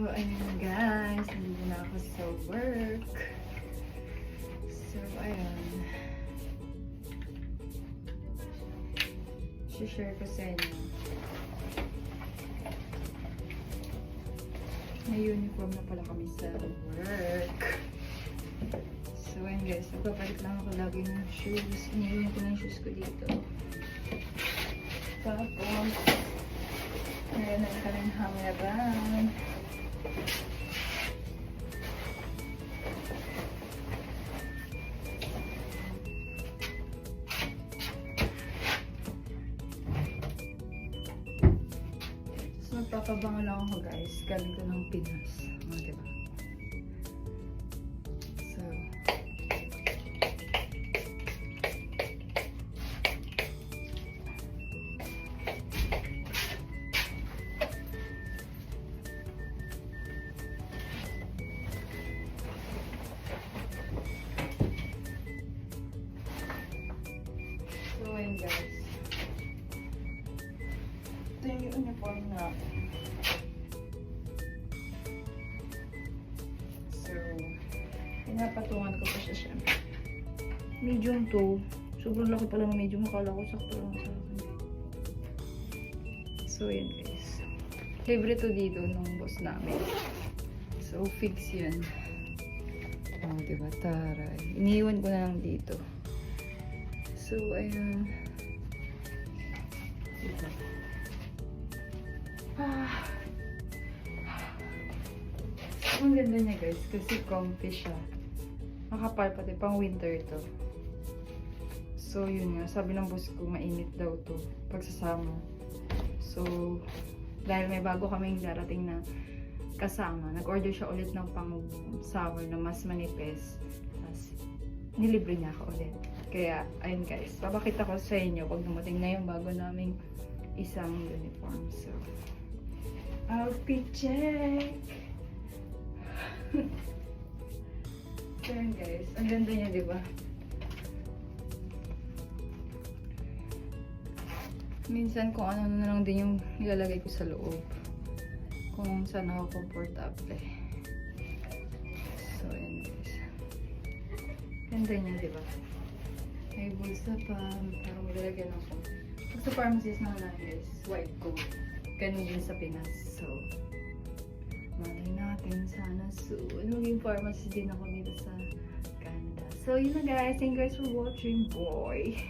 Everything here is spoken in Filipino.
So, ayun guys, nandito na ako sa work. So, ayun. Share ko sa inyo. May uniform na pala kami sa work. So, ayun guys, nagpapalit lang ako lagi ng shoes. Iniiwan ko na yung shoes ko dito. Tapos, meron na kaming hameran. So, magpapabango lang ako guys. Galing ko ng Pinas. Diba? So, ayun guys. Ito yung uniform na. So, pinapatungan ko pa siya syempre. Medium to. Sobrang laki pala ng medium. Akala ko sakto lang sa akin. So, ayun guys. Favorite to dito nung boss namin. So, fix yan. Oh, diba? Taray. Iniiwan ko na lang dito. So, ayun. Diba? Ang ganda niya guys, kasi comfy siya. Makapal pati, pang winter to. So, yun nga. Sabi ng boss ko, mainit daw to pagsasama. So, dahil may bago kaming darating na kasama, nag-order siya ulit ng pang summer na mas manipis. Tapos, nilibre niya ako ulit. Kaya, ayun guys, papakita ko sa inyo pag dumating na yung bago naming isang uniform. So, outfit check! So, ayun guys, ang ganda niya, diba? Minsan kung ano na lang din yung ilalagay ko sa loob. Kung saan ako komportable. So, ayun guys. Ganda niya, diba? May bulsa pa, parang malalagyan ako. Pag sa pharmacist naman na guys, white coat. Ganun din sa Pinas. So, malay natin sana soon. Maging pharmacist din ako dito sa Canada. So, yun na guys. Thank you guys for watching. Boy!